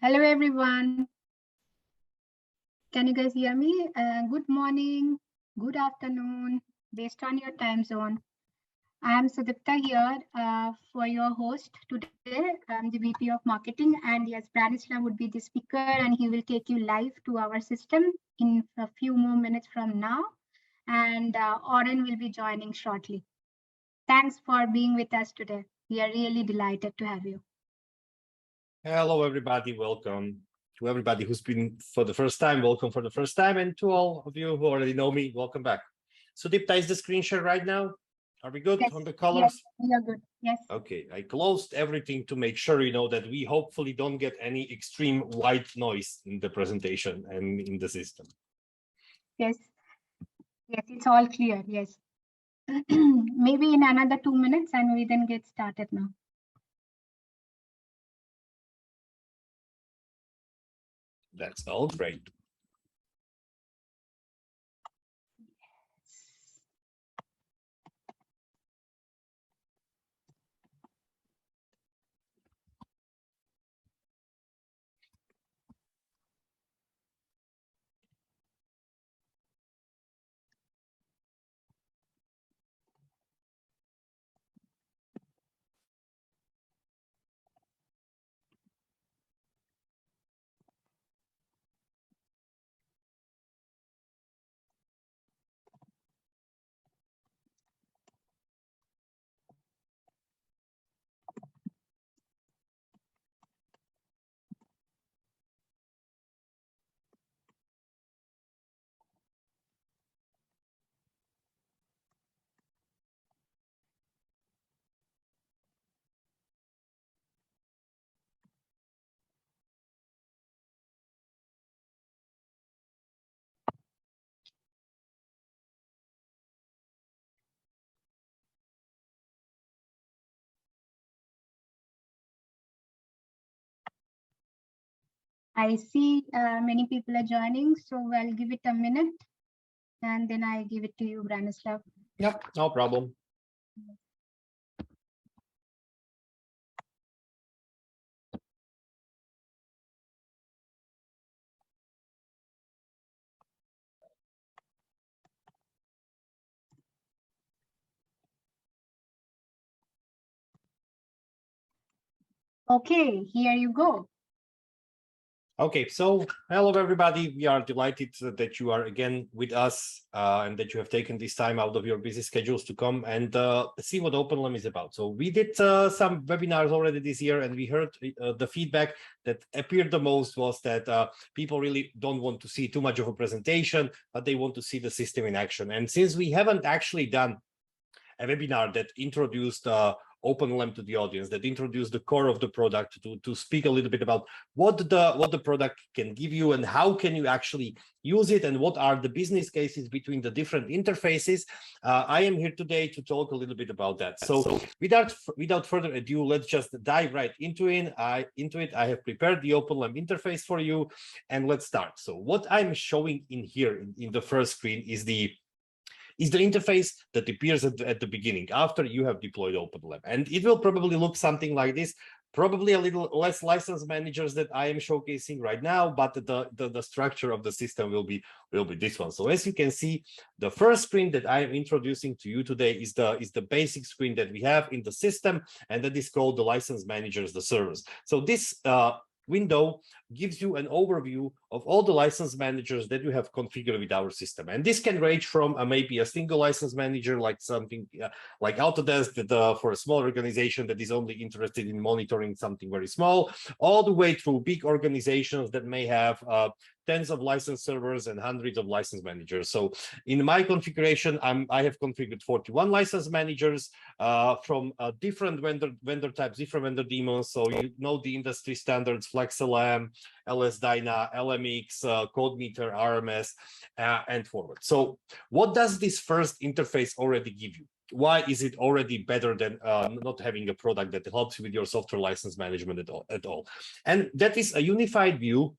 Hello, everyone. Can you guys hear me? Good morning, good afternoon, based on your time zone. I am Sudipta here for your host today. I'm the VP of Marketing, and yes, Branislav would be the speaker, and he will take you live to our system in a few more minutes from now. And Oren will be joining shortly. Thanks for being with us today. We are really delighted to have you. Hello, everybody. Welcome to everybody who's been for the first time. Welcome for the first time. And to all of you who already know me, welcome back. Sudipta, is the screen share right now? Are we good on the colors? Yes, we are good. Yes. Okay, I closed everything to make sure, that we hopefully don't get any extreme white noise in the presentation and in the system. Yes. Yes, it's all clear. Yes. Maybe in another 2 minutes and we then get started now. That's all great. I see many people are joining, so I'll give it a minute and then I give it to you, Branislav. Yep, no problem. Okay, here you go. Okay, so hello, everybody. We are delighted that you are again with us and that you have taken this time out of your busy schedules to come and see what OpenLM is about. So we did some webinars already this year, and we heard the feedback that appeared the most was that people really don't want to see too much of a presentation, but they want to see the system in action. And since we haven't actually done a webinar that introduced OpenLM to the audience, that introduced the core of the product, to speak a little bit about what the product can give you and how can you actually use it and what are the business cases between the different interfaces. I am here today to talk a little bit about that. So without further ado, let's just dive right into it. I have prepared the OpenLab interface for you, and let's start. So what I'm showing in here in the first screen is the interface that appears at the beginning after you have deployed OpenLab. And it will probably look something like this, probably a little less license managers that I am showcasing right now, but the structure of the system will be this one. So as you can see, the first screen that I am introducing to you today is the basic screen that we have in the system, and that is called the license managers, the servers. So this window gives you an overview of all the license managers that you have configured with our system. And this can range from maybe a single license manager, like something like Autodesk, that for a small organization that is only interested in monitoring something very small, all the way through big organizations that may have tens of license servers and hundreds of license managers. So in my configuration, I have configured 41 license managers from different vendor types, different vendor daemons. So you know the industry standards: FlexLM, LS-DYNA, LMX, CodeMeter, RMS, and forward. So what does this first interface already give you? Why is it already better than not having a product that helps you with your software license management at all? And that is a unified view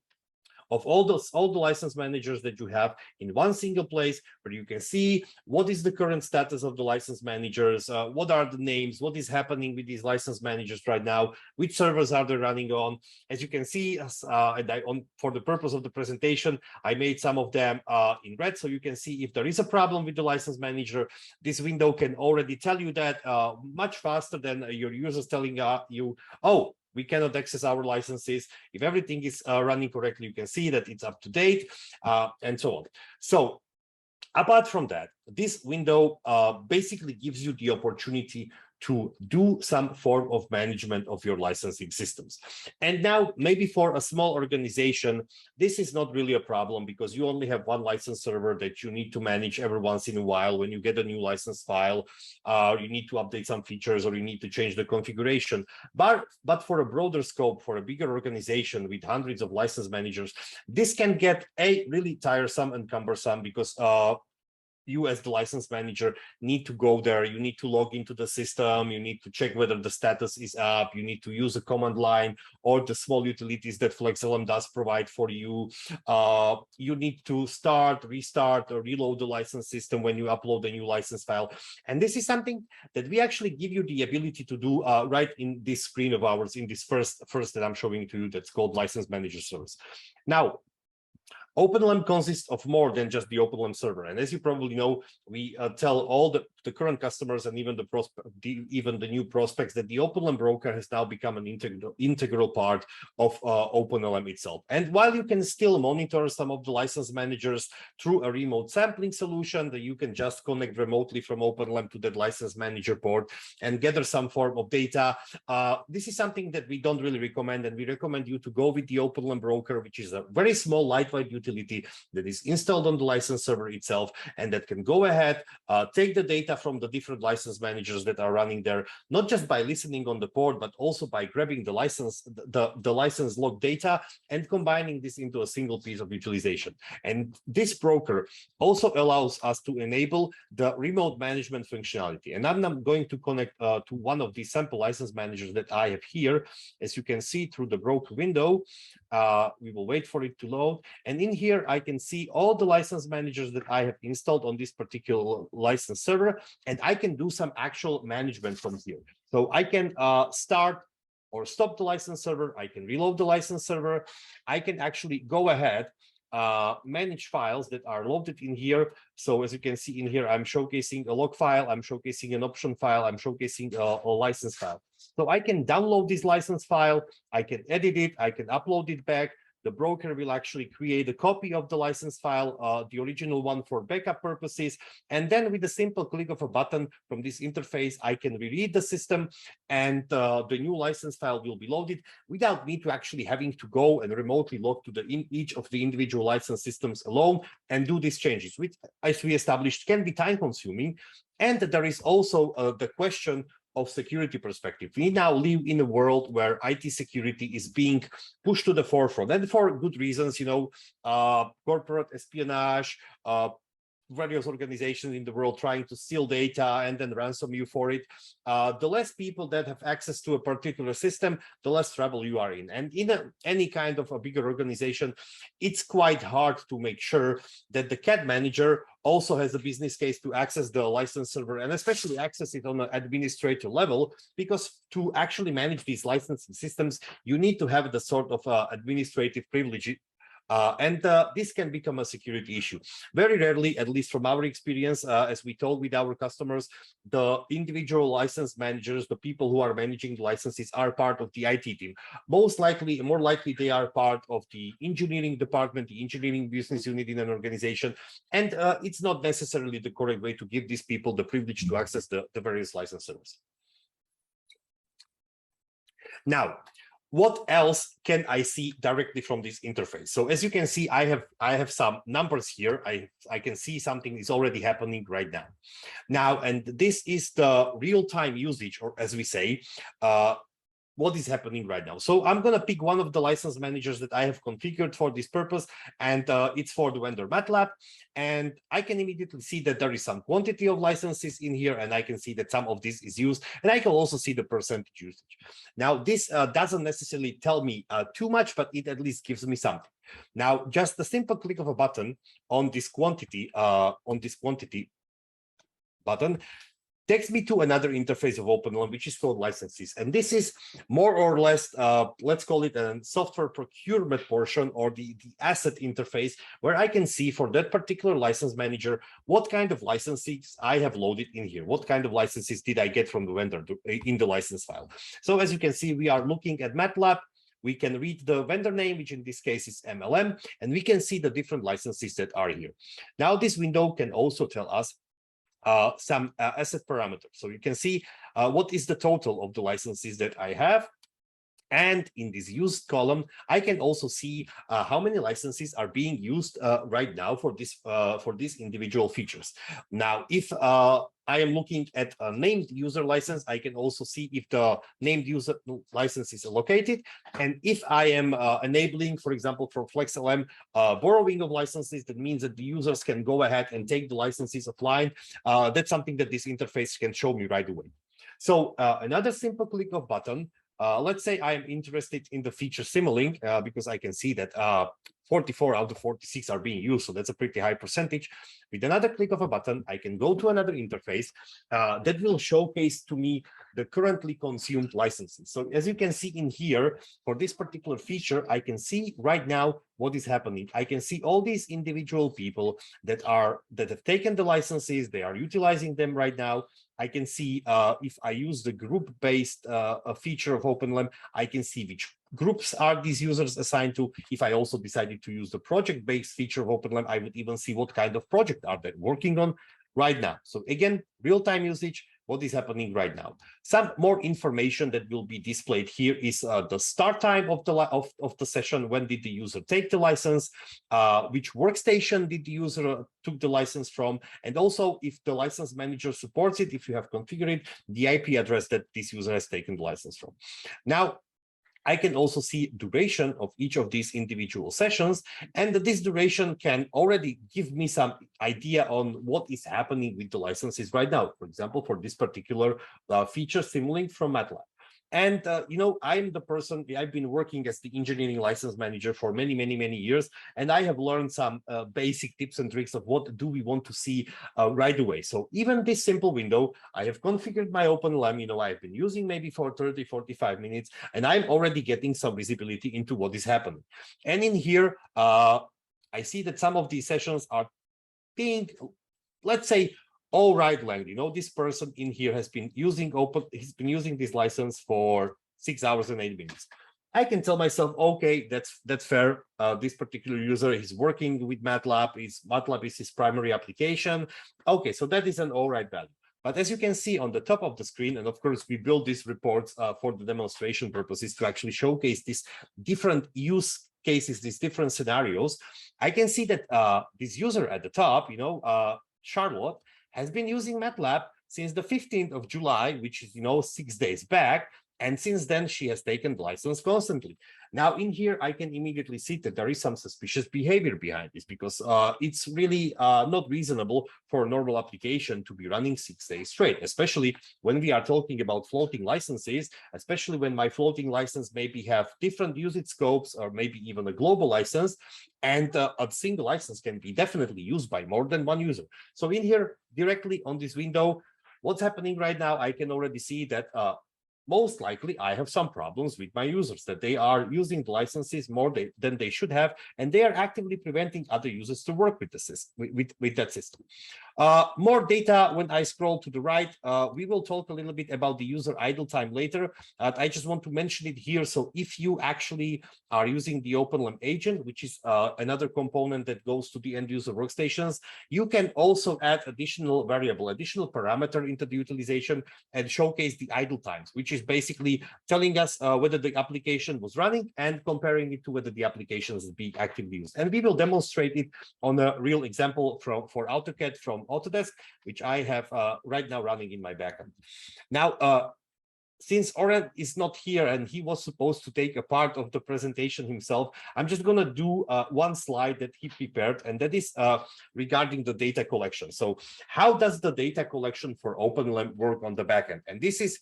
of all the license managers that you have in one single place, where you can see what is the current status of the license managers, what are the names, what is happening with these license managers right now, which servers are they running on. As you can see, for the purpose of the presentation, I made some of them in red, so you can see if there is a problem with the license manager. This window can already tell you that much faster than your users telling you, oh, we cannot access our licenses. If everything is running correctly, you can see that it's up to date, and so on. So apart from that, this window basically gives you the opportunity to do some form of management of your licensing systems. And now, maybe for a small organization, this is not really a problem because you only have one license server that you need to manage every once in a while. When you get a new license file, you need to update some features or you need to change the configuration. But for a broader scope, for a bigger organization with hundreds of license managers, this can get really tiresome and cumbersome because you as the license manager need to go there, you need to log into the system, you need to check whether the status is up, you need to use a command line or the small utilities that FlexLM does provide for you. You need to start, restart, or reload the license system when you upload a new license file. And this is something that we actually give you the ability to do right in this screen of ours, in this first that I'm showing to you, that's called License Manager Service. Now, OpenLM consists of more than just the OpenLM server, and as you probably know, we tell all the current customers and even the new prospects that the OpenLM broker has now become an integral part of OpenLM itself. And while you can still monitor some of the license managers through a remote sampling solution that you can just connect remotely from OpenLM to that license manager port and gather some form of data, this is something that we don't really recommend, and we recommend you to go with the OpenLM broker, which is a very small, lightweight utility that is installed on the license server itself and that can go ahead, take the data from the different license managers that are running there, not just by listening on the port, but also by grabbing the license log data and combining this into a single piece of utilization. And this broker also allows us to enable the remote management functionality. And I'm now going to connect to one of these sample license managers that I have here. As you can see through the broker window, we will wait for it to load. And in here, I can see all the license managers that I have installed on this particular license server, and I can do some actual management from here. So I can start or stop the license server. I can reload the license server. I can actually go ahead, manage files that are loaded in here. So as you can see in here, I'm showcasing a log file, I'm showcasing an option file, I'm showcasing a license file. So I can download this license file, I can edit it, I can upload it back. The broker will actually create a copy of the license file, the original one, for backup purposes. And then with a simple click of a button from this interface, I can reread the system and the new license file will be loaded without me to actually having to go and remotely log to each of the individual license systems alone and do these changes, which, as we established, can be time consuming. And there is also the question of security perspective. We now live in a world where IT security is being pushed to the forefront, and for good reasons, corporate espionage, various organizations in the world trying to steal data and then ransom you for it. The less people that have access to a particular system, the less trouble you are in. And in any kind of a bigger organization, it's quite hard to make sure that the CAD manager also has a business case to access the license server, and especially access it on an administrator level, because to actually manage these licensing systems, you need to have the sort of administrative privilege. And this can become a security issue. Very rarely, at least from our experience, as we told with our customers, the individual license managers, the people who are managing the licenses, are part of the IT team. More likely, they are part of the engineering department, the engineering business unit in an organization. And it's not necessarily the correct way to give these people the privilege to access the various license servers. Now, what else can I see directly from this interface? So as you can see, I have some numbers here. I can see something is already happening right now. And this is the real-time usage, or as we say, what is happening right now. So I'm going to pick one of the license managers that I have configured for this purpose, and it's for the vendor MATLAB. And I can immediately see that there is some quantity of licenses in here, and I can see that some of this is used, and I can also see the percentage usage. Now, this doesn't necessarily tell me too much, but it at least gives me something. Now, just a simple click of a button on this quantity button takes me to another interface of OpenLM, which is called licenses. And this is more or less, let's call it a software procurement portion, or the asset interface, where I can see for that particular license manager what kind of licenses I have loaded in here. What kind of licenses did I get from the vendor in the license file? So as you can see, we are looking at MATLAB. We can read the vendor name, which in this case is MLM, and we can see the different licenses that are here. Now, this window can also tell us some asset parameters. So you can see what is the total of the licenses that I have. And in this used column, I can also see how many licenses are being used right now for these individual features. Now, if I am looking at a named user license, I can also see if the named user license is allocated. And if I am enabling, for example, for FlexLM, borrowing of licenses, that means that the users can go ahead and take the licenses offline. That's something that this interface can show me right away. So another simple click of button. Let's say I am interested in the feature Simulink because I can see that 44 out of 46 are being used. So that's a pretty high percentage. With another click of a button, I can go to another interface that will showcase to me the currently consumed licenses. So as you can see in here, for this particular feature, I can see right now what is happening. I can see all these individual people that have taken the licenses. They are utilizing them right now. I can see if I use the group-based feature of OpenLM, I can see which groups are these users assigned to. If I also decided to use the project-based feature of OpenLM, I would even see what kind of project are they working on right now. So again, real-time usage, what is happening right now. Some more information that will be displayed here is the start time of the session. When did the user take the license? Which workstation did the user took the license from? And also, if the license manager supports it, if you have configured it, the IP address that this user has taken the license from. Now, I can also see duration of each of these individual sessions, and this duration can already give me some idea on what is happening with the licenses right now. For example, for this particular feature Simulink from MATLAB. And, I'm the person, I've been working as the engineering license manager for many, many, many years. And I have learned some basic tips and tricks of what do we want to see right away. So even this simple window, I have configured my OpenLM, I've been using maybe for 30, 45 minutes, and I'm already getting some visibility into what is happening. And in here, I see that some of these sessions are being, let's say, all right length. This person in here has been using this license for 6 hours and 8 minutes. I can tell myself, okay, that's fair. This particular user is working with MATLAB. MATLAB is his primary application. Okay, so that is an all right value. But as you can see on the top of the screen, and of course we build these reports for the demonstration purposes to actually showcase these different use cases, these different scenarios, I can see that this user at the top, Charlotte, has been using MATLAB since the 15th of July, which is, 6 days back. And since then, she has taken the license constantly. Now, in here, I can immediately see that there is some suspicious behavior behind this, because it's really not reasonable for a normal application to be running 6 days straight, especially when we are talking about floating licenses, especially when my floating license maybe have different usage scopes or maybe even a global license. And a single license can be definitely used by more than one user. So in here, directly on this window, what's happening right now, I can already see that most likely I have some problems with my users, that they are using the licenses more than they should have, and they are actively preventing other users to work with the system, with that system. More data when I scroll to the right. We will talk a little bit about the user idle time later. I just want to mention it here. So if you actually are using the OpenLM agent, which is another component that goes to the end user workstations, you can also add additional parameter into the utilization and showcase the idle times, which is basically telling us whether the application was running and comparing it to whether the application is being actively used. And we will demonstrate it on a real example for Autocad from Autodesk, which I have right now running in my backend. Now, since Oren is not here and he was supposed to take a part of the presentation himself, I'm just going to do one slide that he prepared, and that is regarding the data collection. So how does the data collection for OpenLM work on the backend? And this is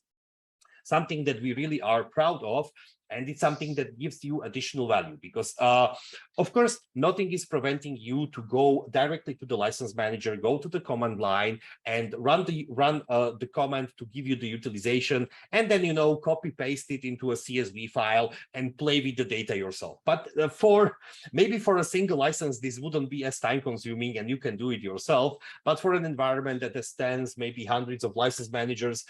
something that we really are proud of, and it's something that gives you additional value, because of course nothing is preventing you to go directly to the license manager, go to the command line and run the command to give you the utilization, and then copy paste it into a CSV file and play with the data yourself. But maybe for a single license this wouldn't be as time consuming and you can do it yourself, but for an environment that has tens, maybe hundreds of license managers,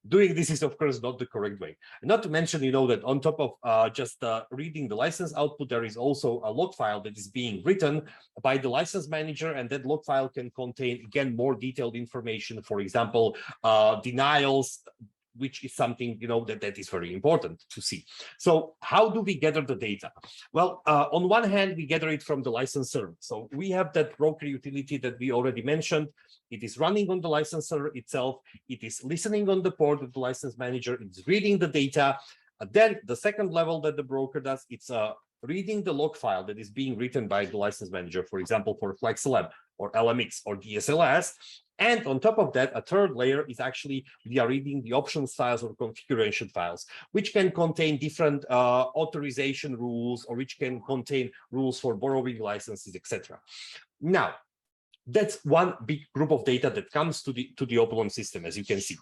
doing this is of course not the correct way. Not to mention, that on top of just reading the license output, there is also a log file that is being written by the license manager, and that log file can contain, again, more detailed information. For example, denials, which is something that is very important to see. So how do we gather the data? Well, on one hand, we gather it from the licensor. So we have that broker utility that we already mentioned. It is running on the licensor itself. It is listening on the port of the license manager. It's reading the data. Then the second level that the broker does, it's reading the log file that is being written by the license manager, for example, for FlexLab or LMX or DSLS. And on top of that, a third layer is actually we are reading the options files or configuration files, which can contain different authorization rules, or which can contain rules for borrowing licenses, etc. Now, that's one big group of data that comes to the OpenLM system, as you can see.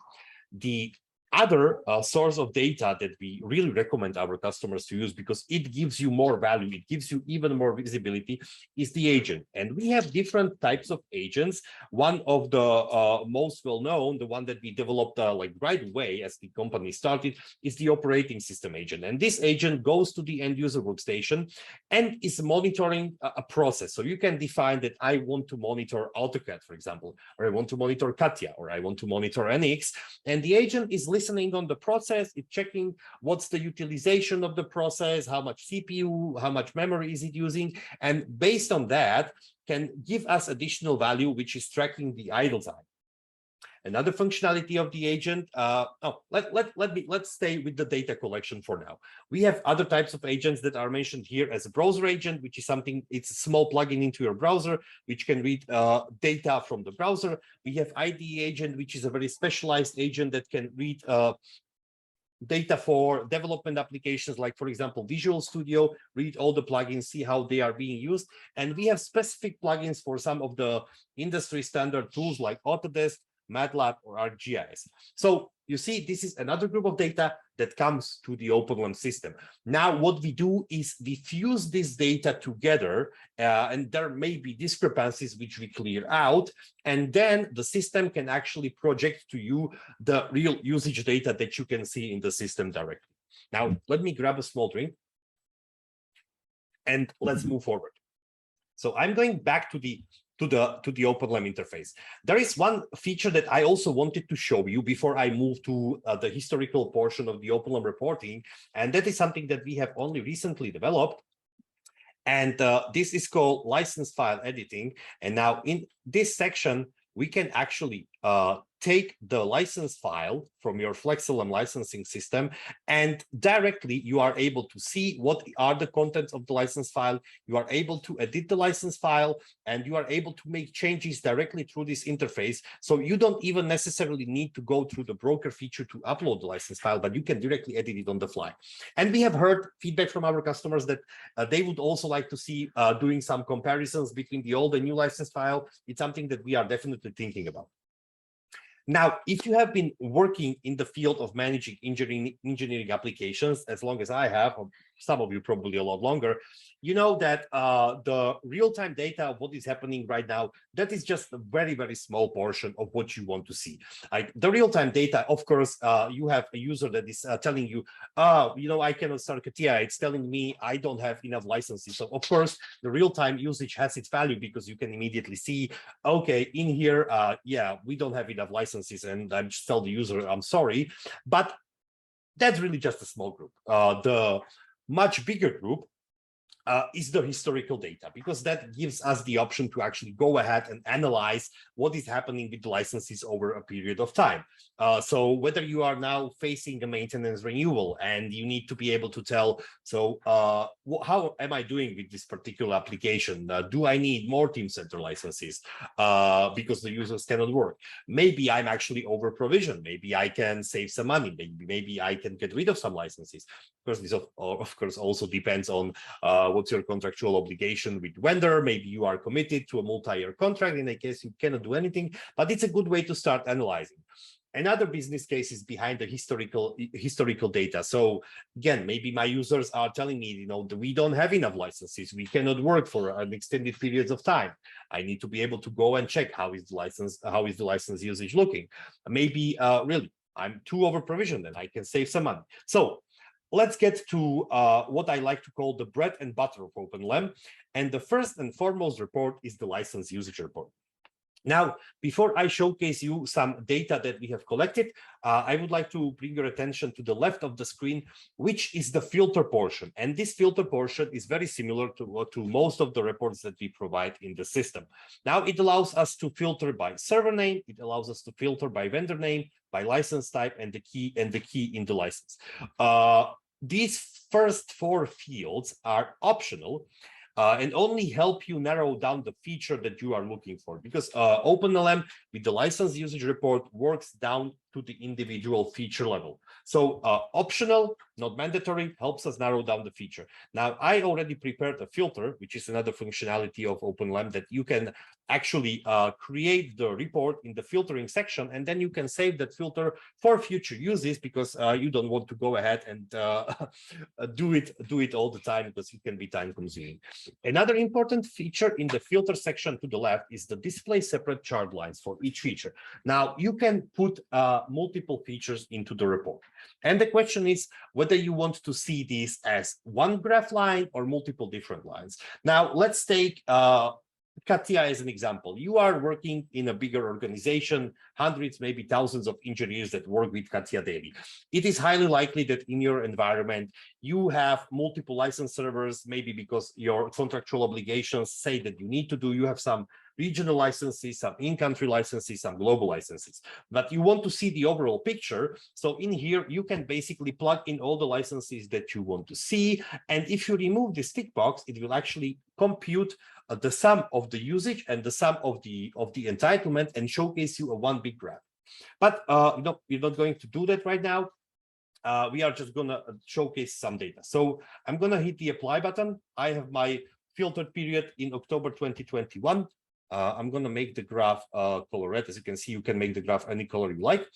The other source of data that we really recommend our customers to use, because it gives you more value, it gives you even more visibility, is the agent. And we have different types of agents. One of the most well-known, the one that we developed like right away as the company started, is the operating system agent. And this agent goes to the end user workstation and is monitoring a process. So you can define that I want to monitor AutoCAD, for example, or I want to monitor CATIA, or I want to monitor NX, and the agent is listening on the process. It's checking what's the utilization of the process, how much CPU, how much memory is it using, and based on that can give us additional value, which is tracking the idle time. Another functionality of the agent, let's stay with the data collection for now. We have other types of agents that are mentioned here as a browser agent, which is something, it's a small plugin into your browser, which can read data from the browser. We have IDE agent, which is a very specialized agent that can read data for development applications, like, for example, Visual Studio, read all the plugins, see how they are being used. And we have specific plugins for some of the industry standard tools like Autodesk, MATLAB, or ArcGIS. So you see, this is another group of data that comes to the OpenLM system. Now, what we do is we fuse this data together, and there may be discrepancies which we clear out, and then the system can actually project to you the real usage data that you can see in the system directly. Now, let me grab a small drink and let's move forward. So I'm going back to the OpenLM interface. There is one feature that I also wanted to show you before I move to the historical portion of the OpenLM reporting, and that is something that we have only recently developed. And this is called license file editing. And now in this section, we can actually take the license file from your FlexLM licensing system, and directly you are able to see what are the contents of the license file. You are able to edit the license file, and you are able to make changes directly through this interface. So you don't even necessarily need to go through the broker feature to upload the license file, but you can directly edit it on the fly. And we have heard feedback from our customers that they would also like to see doing some comparisons between the old and new license file. It's something that we are definitely thinking about. Now, if you have been working in the field of managing engineering applications as long as I have, or some of you probably a lot longer, you know that the real-time data of what is happening right now, that is just a very, very small portion of what you want to see. Like the real-time data, of course, you have a user that is telling you, I cannot start CATIA. It's telling me I don't have enough licenses. So of course, the real-time usage has its value, because you can immediately see, okay, in here, yeah, we don't have enough licenses, and I just tell the user, I'm sorry. But that's really just a small group. The much bigger group is the historical data, because that gives us the option to actually go ahead and analyze what is happening with the licenses over a period of time. So whether you are now facing a maintenance renewal and you need to be able to tell, so how am I doing with this particular application? Do I need more Teamcenter licenses because the users cannot work? Maybe I'm actually over provisioned. Maybe I can save some money. Maybe I can get rid of some licenses. Of course, this of course also depends on what's your contractual obligation with vendor. Maybe you are committed to a multi-year contract. In that case, you cannot do anything, but it's a good way to start analyzing. Another business case is behind the historical data. So again, maybe my users are telling me, you know, we don't have enough licenses. We cannot work for an extended periods of time. I need to be able to go and check how is the license usage looking. Maybe really I'm too over provisioned and I can save some money. So let's get to what I like to call the bread and butter of OpenLM. And the first and foremost report is the license usage report. Now, before I showcase you some data that we have collected, I would like to bring your attention to the left of the screen, which is the filter portion. And this filter portion is very similar to most of the reports that we provide in the system. Now, it allows us to filter by server name. It allows us to filter by vendor name, by license type, and the key in the license. These first four fields are optional and only help you narrow down the feature that you are looking for, because OpenLM with the license usage report works down to the individual feature level. So optional, not mandatory, helps us narrow down the feature. Now, I already prepared a filter, which is another functionality of OpenLM, that you can actually create the report in the filtering section, and then you can save that filter for future uses, because you don't want to go ahead and do it all the time, because it can be time consuming. Another important feature in the filter section to the left is the display separate chart lines for each feature. Now, you can put multiple features into the report. And the question is whether you want to see these as one graph line or multiple different lines. Now, let's take CATIA as an example. You are working in a bigger organization, hundreds, maybe thousands of engineers that work with CATIA daily. It is highly likely that in your environment, you have multiple license servers, maybe because your contractual obligations say that you need to do, you have some regional licenses, some in-country licenses, some global licenses, but you want to see the overall picture. So in here, you can basically plug in all the licenses that you want to see. And if you remove this tick box, it will actually compute the sum of the usage and the sum of the entitlement and showcase you a one big graph. But no, we're not going to do that right now. We are just going to showcase some data. So I'm going to hit the apply button. I have my filtered period in October 2021. I'm going to make the graph color red. As you can see, you can make the graph any color you like.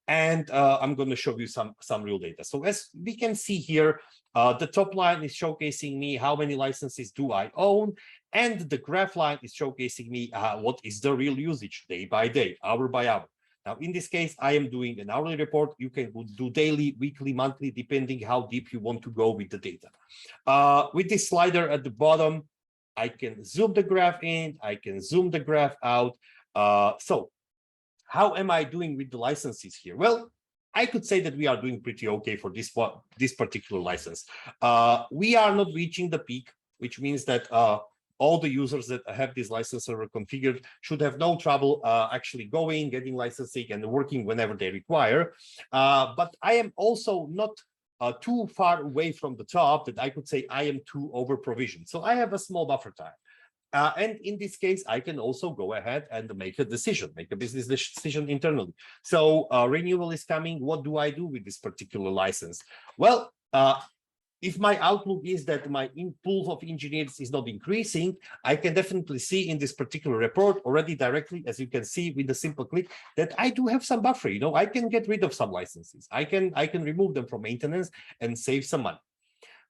And I'm going to show you some real data. So as we can see here, the top line is showcasing me how many licenses do I own. And the graph line is showcasing me what is the real usage day by day, hour by hour. Now, in this case, I am doing an hourly report. You can do daily, weekly, monthly, depending how deep you want to go with the data. With this slider at the bottom, I can zoom the graph in, I can zoom the graph out. So how am I doing with the licenses here? Well, I could say that we are doing pretty okay for this particular license. We are not reaching the peak, which means that all the users that have this license server configured should have no trouble actually going, getting licensing, and working whenever they require. But I am also not too far away from the top that I could say I am too over provisioned. So I have a small buffer time. And in this case, I can also go ahead and make a decision, make a business decision internally. So renewal is coming. What do I do with this particular license? Well, if my outlook is that my pool of engineers is not increasing, I can definitely see in this particular report already directly, as you can see with a simple click, that I do have some buffer. You know, I can get rid of some licenses. I can remove them from maintenance and save some money.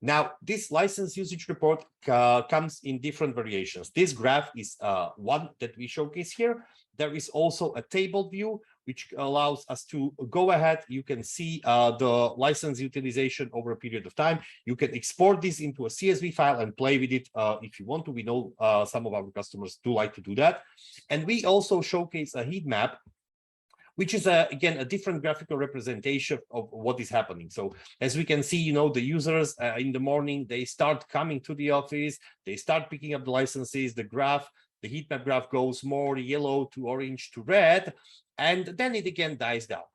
Now, this license usage report comes in different variations. This graph is one that we showcase here. There is also a table view, which allows us to go ahead. You can see the license utilization over a period of time. You can export this into a CSV file and play with it if you want to. We know some of our customers do like to do that. And we also showcase a heat map, which is again a different graphical representation of what is happening. So as we can see, the users in the morning, they start coming to the office, they start picking up the licenses, the heat map graph goes more yellow to orange to red, and then it again dies down.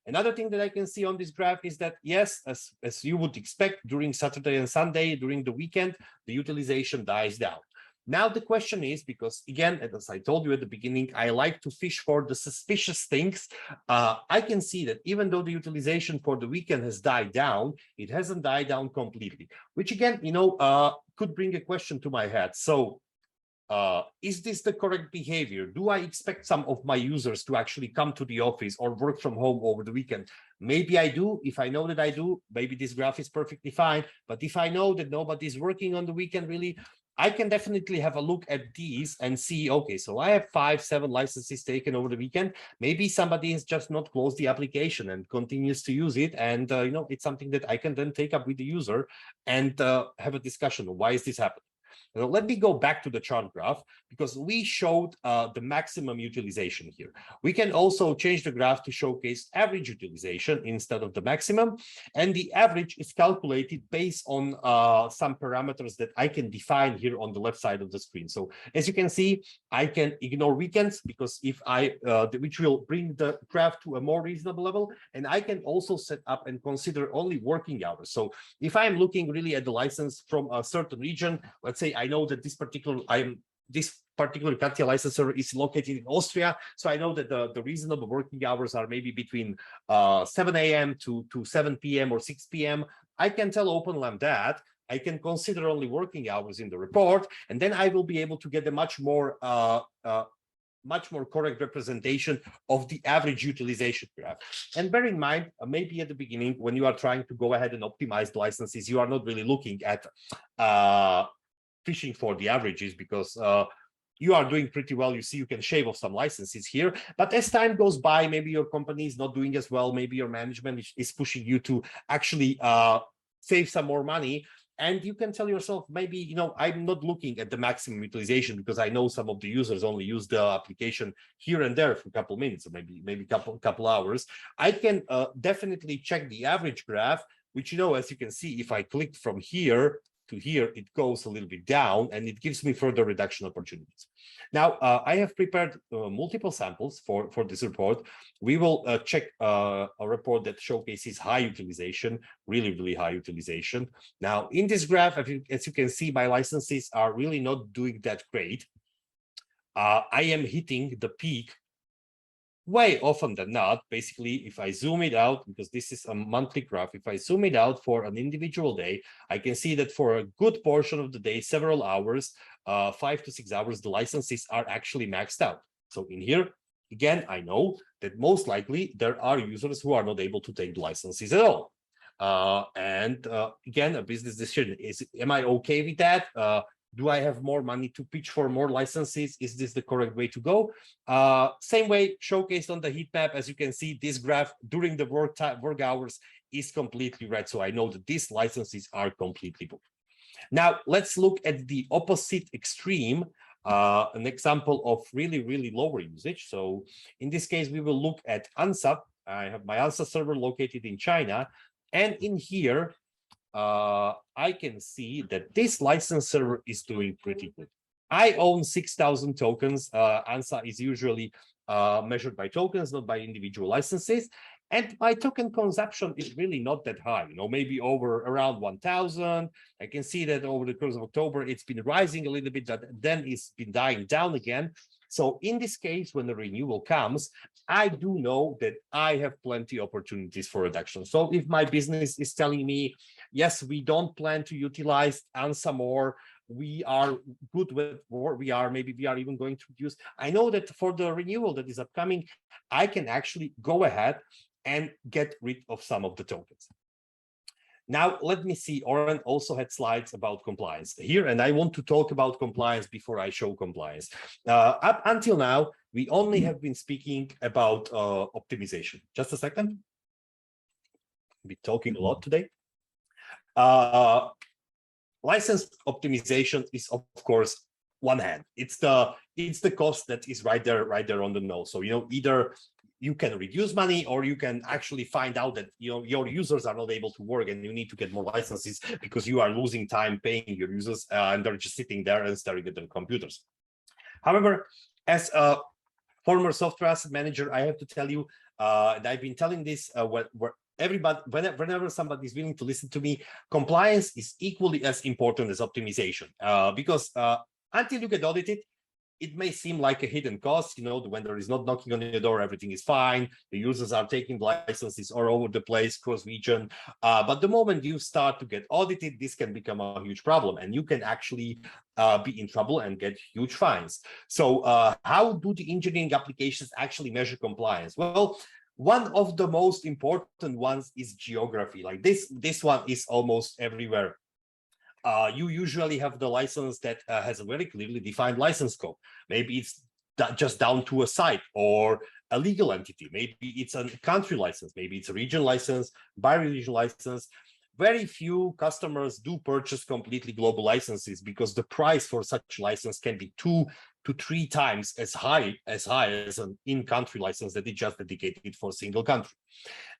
Another thing that I can see on this graph is that, yes, as you would expect, during Saturday and Sunday, during the weekend, the utilization dies down. Now the question is, because again, as I told you at the beginning, I like to fish for the suspicious things. I can see that even though the utilization for the weekend has died down, it hasn't died down completely, which again, could bring a question to my head. So is this the correct behavior? Do I expect some of my users to actually come to the office or work from home over the weekend? Maybe I do. If I know that I do, maybe this graph is perfectly fine. But if I know that nobody's working on the weekend, really, I can definitely have a look at these and see, okay, so I have 5-7 licenses taken over the weekend. Maybe somebody has just not closed the application and continues to use it. And, it's something that I can then take up with the user and have a discussion on why is this happening. Now, let me go back to the chart graph, because we showed the maximum utilization here. We can also change the graph to showcase average utilization instead of the maximum. And the average is calculated based on some parameters that I can define here on the left side of the screen. So as you can see, I can ignore weekends, because if which will bring the graph to a more reasonable level. And I can also set up and consider only working hours. So if I'm looking really at the license from a certain region, let's say I know that this particular Katja licensor is located in Austria, so I know that the reasonable working hours are maybe between 7 a.m. to 7 p.m. or 6 p.m. I can tell OpenLM that. I can consider only working hours in the report, and then I will be able to get a much more correct representation of the average utilization graph. And bear in mind, maybe at the beginning, when you are trying to go ahead and optimize the licenses, you are not really looking at fishing for the averages, because you are doing pretty well. You see, you can shave off some licenses here, but as time goes by, maybe your company is not doing as well. Maybe your management is pushing you to actually save some more money. And you can tell yourself, maybe, I'm not looking at the maximum utilization, because I know some of the users only use the application here and there for a couple of minutes, or maybe couple hours. I can definitely check the average graph, which, as you can see, if I click from here to here, it goes a little bit down, and it gives me further reduction opportunities. Now, I have prepared multiple samples for this report. We will check a report that showcases high utilization, really, really high utilization. Now, in this graph, as you can see, my licenses are really not doing that great. I am hitting the peak way often than not. Basically, if I zoom it out, because this is a monthly graph, if I zoom it out for an individual day, I can see that for a good portion of the day, several hours, 5 to 6 hours, the licenses are actually maxed out. So in here, again, I know that most likely there are users who are not able to take the licenses at all. Again, a business decision is, am I okay with that? Do I have more money to pitch for more licenses? Is this the correct way to go? Same way showcased on the heat map. As you can see, this graph during the work hours is completely red. So I know that these licenses are completely booked. Now, let's look at the opposite extreme, an example of really, really lower usage. So in this case, we will look at ANSA. I have my ANSA server located in China. And in here, I can see that this license server is doing pretty good. I own 6,000 tokens. ANSA is usually measured by tokens, not by individual licenses. And my token consumption is really not that high, maybe around 1,000. I can see that over the course of October, it's been rising a little bit, but then it's been dying down again. So in this case, when the renewal comes, I do know that I have plenty of opportunities for reduction. So if my business is telling me, yes, we don't plan to utilize ANSA more, we are good with what maybe we are even going to reduce. I know that for the renewal that is upcoming, I can actually go ahead and get rid of some of the tokens. Now, let me see, Oren also had slides about compliance here, and I want to talk about compliance before I show compliance. Up until now, we only have been speaking about optimization. Just a second. I'll be talking a lot today. License optimization is, of course, one hand. It's the cost that is right there on the nose. So, either you can reduce money, or you can actually find out that your users are not able to work and you need to get more licenses because you are losing time paying your users and they're just sitting there and staring at their computers. However, as a former software asset manager, I have to tell you, and I've been telling this where everybody, whenever somebody is willing to listen to me, compliance is equally as important as optimization, because until you get audited, it may seem like a hidden cost. You know, the vendor is not knocking on your door, everything is fine, the users are taking licenses all over the place, cross region, but the moment you start to get audited, this can become a huge problem, and you can actually be in trouble and get huge fines. So how do the engineering applications actually measure compliance? Well, one of the most important ones is geography. Like this one is almost everywhere. You usually have the license that has a very clearly defined license scope. Maybe it's just down to a site or a legal entity. Maybe it's a country license. Maybe it's a region license, bi-region license. Very few customers do purchase completely global licenses because the price for such license can be 2 to 3 times as high as an in-country license that is just dedicated for a single country.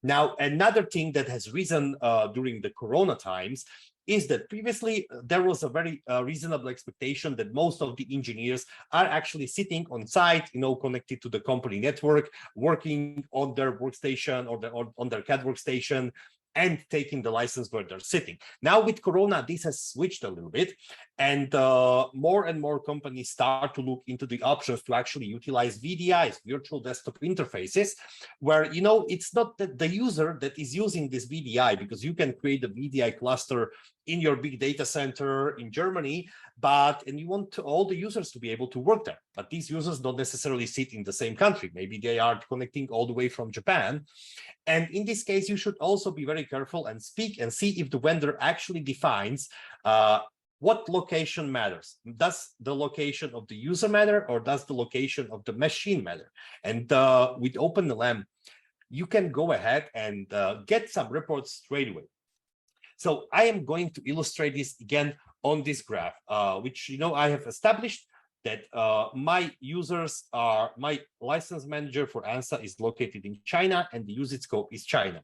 Now, another thing that has risen during the Corona times is that previously there was a very reasonable expectation that most of the engineers are actually sitting on site, connected to the company network, working on their workstation or on their CAD workstation, and taking the license where they're sitting. Now with Corona, this has switched a little bit, and more and more companies start to look into the options to actually utilize VDIs, virtual desktop interfaces, where it's not that the user that is using this VDI, because you can create a VDI cluster in your big data center in Germany, and you want all the users to be able to work there. But these users don't necessarily sit in the same country. Maybe they are connecting all the way from Japan. And in this case, you should also be very careful and speak and see if the vendor actually defines what location matters. Does the location of the user matter, or does the location of the machine matter? And with OpenLM, you can go ahead and get some reports straight away. So I am going to illustrate this again on this graph, which I have established that my license manager for ANSA is located in China, and the usage scope is China.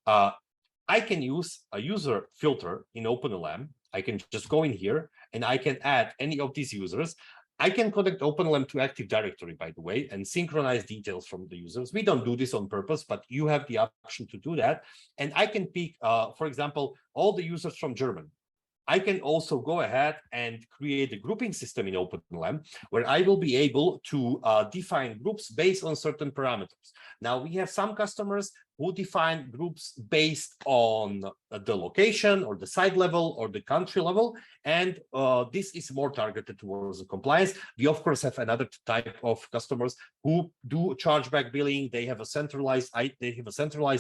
I can use a user filter in OpenLM. I can just go in here and I can add any of these users. I can connect OpenLM to Active Directory, by the way, and synchronize details from the users. We don't do this on purpose, but you have the option to do that. And I can pick, for example, all the users from Germany. I can also go ahead and create a grouping system in OpenLM where I will be able to define groups based on certain parameters. Now, we have some customers who define groups based on the location or the site level or the country level, and this is more targeted towards the compliance. We, of course, have another type of customers who do chargeback billing. They have a centralized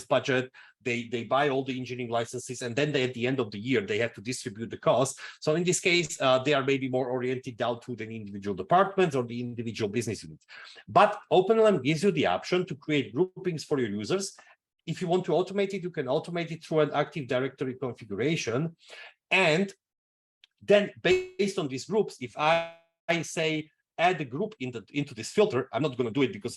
budget. They buy all the engineering licenses, and then at the end of the year, they have to distribute the cost. So in this case, they are maybe more oriented down to the individual departments or the individual business units. But OpenLM gives you the option to create groupings for your users. If you want to automate it, you can automate it through an Active Directory configuration. And then based on these groups, if I say add a group into this filter, I'm not going to do it because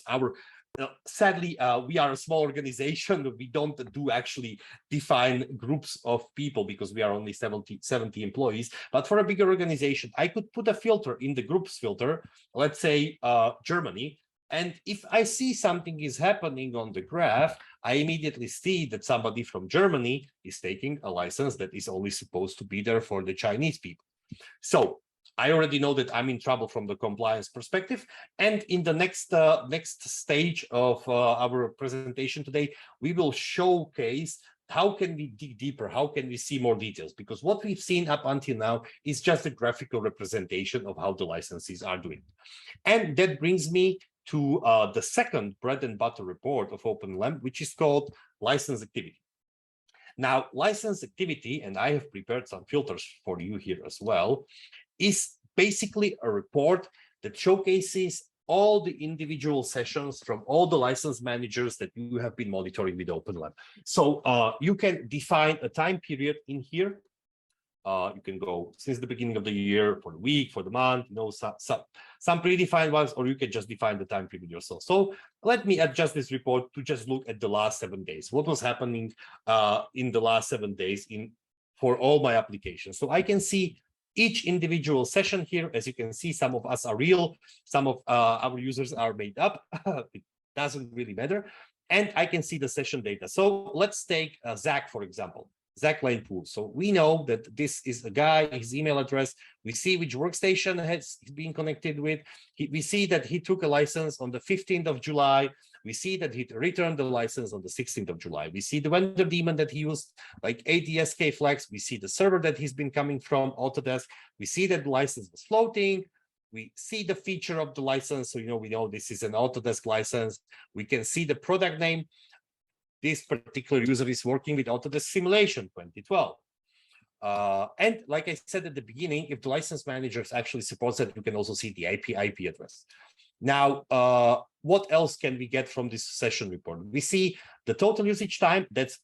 sadly, we are a small organization. We don't do actually define groups of people because we are only 70 employees. But for a bigger organization, I could put a filter in the groups filter, let's say Germany. And if I see something is happening on the graph, I immediately see that somebody from Germany is taking a license that is only supposed to be there for the Chinese people. So I already know that I'm in trouble from the compliance perspective. And in the next stage of our presentation today, we will showcase how can we dig deeper, how can we see more details? Because what we've seen up until now is just a graphical representation of how the licenses are doing. And that brings me to the second bread and butter report of OpenLM, which is called license activity. Now, license activity, and I have prepared some filters for you here as well, is basically a report that showcases all the individual sessions from all the license managers that you have been monitoring with OpenLM. So you can define a time period in here. You can go since the beginning of the year, for the week, for the month, some predefined ones, or you can just define the time period yourself. So let me adjust this report to just look at the last 7 days. What was happening in the last 7 days for all my applications. So I can see each individual session here. As you can see, some of us are real, some of our users are made up. It doesn't really matter. And I can see the session data. So let's take Zach, for example. Zach Lanepool. So we know that this is a guy, his email address. We see which workstation has been connected with. We see that he took a license on the 15th of July. We see that he returned the license on the 16th of July. We see the vendor daemon that he used, like ADSK flags. We see the server that he's been coming from, Autodesk. We see that the license was floating. We see the feature of the license. So, we know this is an Autodesk license. We can see the product name. This particular user is working with Autodesk Simulation 2012. And like I said at the beginning, if the license manager actually supports that, you can also see the IP address. Now, what else can we get from this session report? We see the total usage time. That's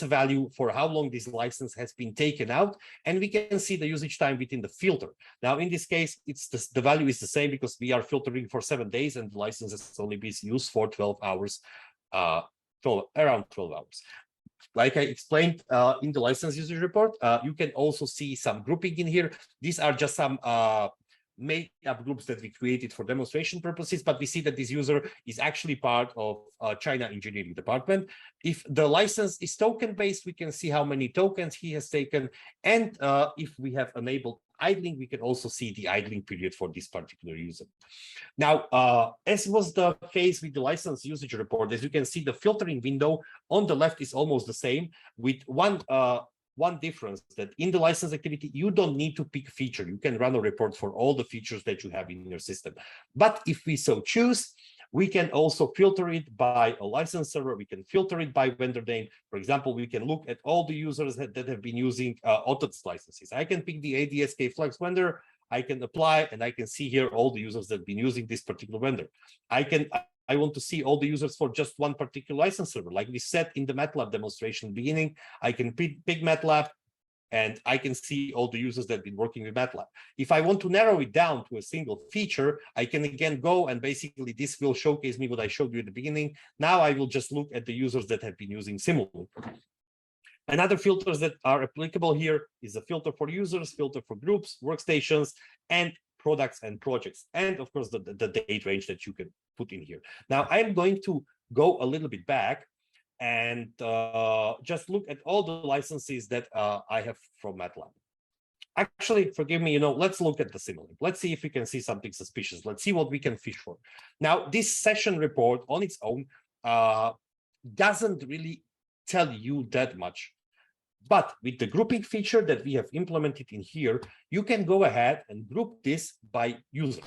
a value for how long this license has been taken out, and we can see the usage time within the filter. Now, in this case, the value is the same because we are filtering for 7 days, and the license has only been used for 12 hours. Around 12 hours. Like I explained in the license usage report, you can also see some grouping in here. These are just some made-up groups that we created for demonstration purposes, but we see that this user is actually part of China engineering department. If the license is token-based, we can see how many tokens he has taken. And if we have enabled idling, we can also see the idling period for this particular user. Now, as was the case with the license usage report, as you can see, the filtering window on the left is almost the same, with one difference, that in the license activity, you don't need to pick feature. You can run a report for all the features that you have in your system. But if we so choose, we can also filter it by a license server. We can filter it by vendor name. For example, we can look at all the users that have been using Autodesk licenses. I can pick the ADSK Flex vendor. I can apply, and I can see here all the users that have been using this particular vendor. I want to see all the users for just one particular license server. Like we said in the MATLAB demonstration beginning, I can pick MATLAB, and I can see all the users that have been working with MATLAB. If I want to narrow it down to a single feature, I can again go, and basically this will showcase me what I showed you at the beginning. Now I will just look at the users that have been using Simulink. Another filters that are applicable here is a filter for users, filter for groups, workstations, and products and projects, and of course the date range that you can put in here. Now I'm going to go a little bit back and just look at all the licenses that I have from MATLAB. Actually, forgive me, let's look at the Simulink. Let's see if we can see something suspicious. Let's see what we can fish for. Now, this session report on its own doesn't really tell you that much. But with the grouping feature that we have implemented in here, you can go ahead and group this by user.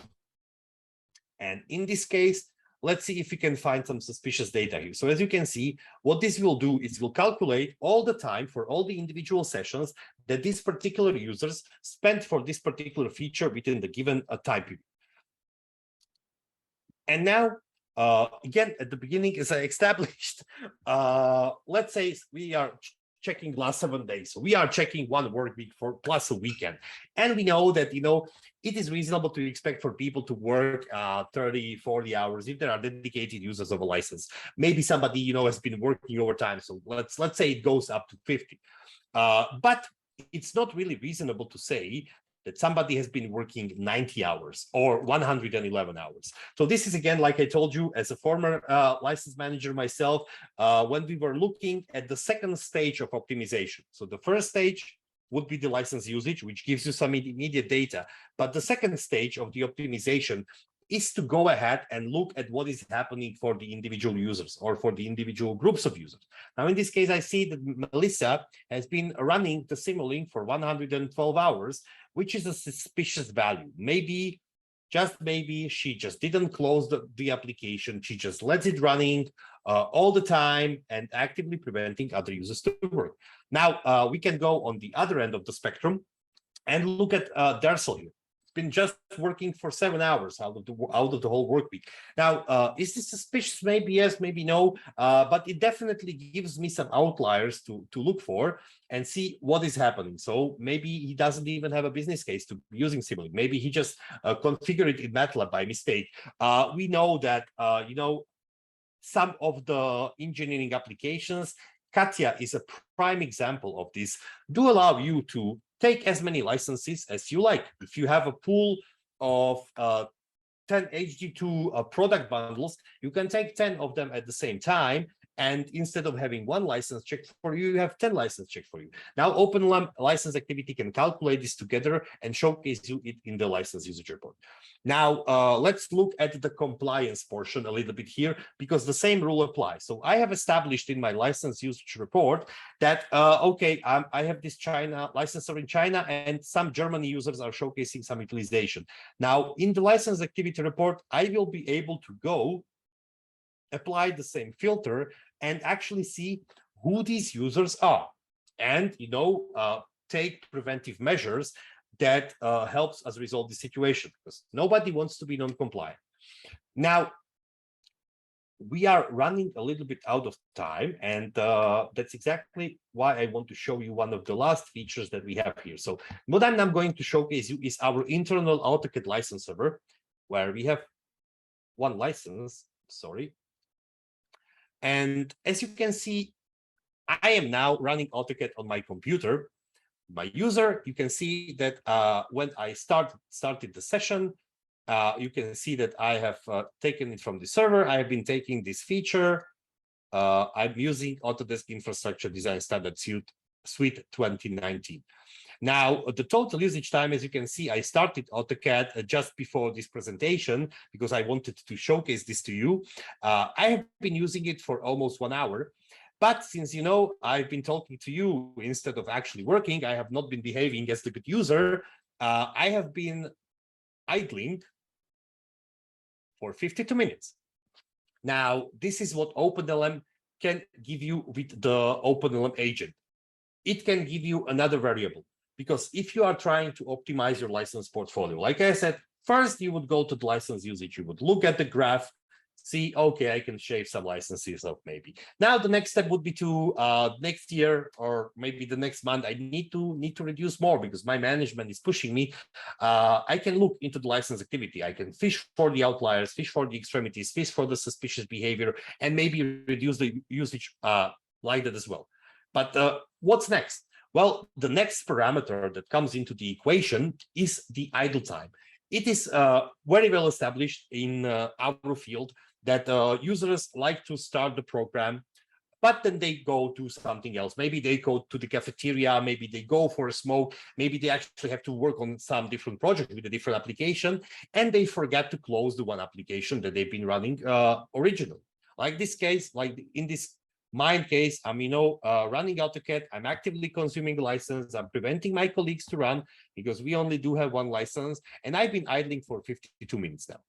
And in this case, let's see if we can find some suspicious data here. So as you can see, what this will do is will calculate all the time for all the individual sessions that these particular users spent for this particular feature within the given time period. And now, again, at the beginning, as I established, let's say we are checking last 7 days. So we are checking 1 work week for plus a weekend. And we know that, it is reasonable to expect for people to work 30, 40 hours if there are dedicated users of a license. Maybe somebody, has been working overtime. So let's say it goes up to 50. But it's not really reasonable to say that somebody has been working 90 hours or 111 hours. So this is, again, like I told you, as a former license manager myself, when we were looking at the second stage of optimization. So the first stage would be the license usage, which gives you some immediate data. But the second stage of the optimization is to go ahead and look at what is happening for the individual users or for the individual groups of users. Now, in this case, I see that Melissa has been running the Simulink for 112 hours, which is a suspicious value. Maybe, just maybe, she just didn't close the application. She just lets it running all the time and actively preventing other users to work. Now, we can go on the other end of the spectrum and look at Darcel here. been just working for 7 hours out of the whole work week. Now, is this suspicious? Maybe yes, maybe no, but it definitely gives me some outliers to look for and see what is happening. So maybe he doesn't even have a business case to be using Simulink. Maybe he just configured it in MATLAB by mistake. We know that, some of the engineering applications, Katya is a prime example of this, do allow you to take as many licenses as you like. If you have a pool of 10 HD2 product bundles, you can take 10 of them at the same time. And instead of having one license checked for you, you have 10 licenses checked for you. Now, OpenLM license activity can calculate this together and showcase you it in the license usage report. Now, let's look at the compliance portion a little bit here, because the same rule applies. So I have established in my license usage report that, okay, I have this China licensor in China, and some German users are showcasing some utilization. Now, in the license activity report, I will be able to go apply the same filter and actually see who these users are, and take preventive measures that helps us resolve the situation, because nobody wants to be non-compliant. Now, we are running a little bit out of time, and that's exactly why I want to show you one of the last features that we have here. So what I'm going to showcase you is our internal Autocad license server, where we have one license, sorry. And as you can see, I am now running AutoCAD on my computer. My user, you can see that when I started the session, you can see that I have taken it from the server. I have been taking this feature. I'm using Autodesk Infrastructure Design Standard Suite 2019. Now, the total usage time, as you can see, I started AutoCAD just before this presentation because I wanted to showcase this to you. I have been using it for almost 1 hour. But since, I've been talking to you instead of actually working, I have not been behaving as the good user. I have been idling for 52 minutes. Now, this is what OpenLM can give you with the OpenLM agent. It can give you another variable, because if you are trying to optimize your license portfolio, like I said, first you would go to the license usage, you would look at the graph, see, okay, I can shave some licenses off maybe. Now the next step would be to next year or maybe the next month, I need to reduce more because my management is pushing me. I can look into the license activity. I can fish for the outliers, fish for the extremities, fish for the suspicious behavior, and maybe reduce the usage like that as well. But what's next? Well, the next parameter that comes into the equation is the idle time. It is very well established in our field that users like to start the program, but then they go do something else. Maybe they go to the cafeteria, maybe they go for a smoke, maybe they actually have to work on some different project with a different application, and they forget to close the one application that they've been running originally. Like this case, like in this mine case, I'm running AutoCAD, I'm actively consuming the license, I'm preventing my colleagues to run because we only do have one license, and I've been idling for 52 minutes now.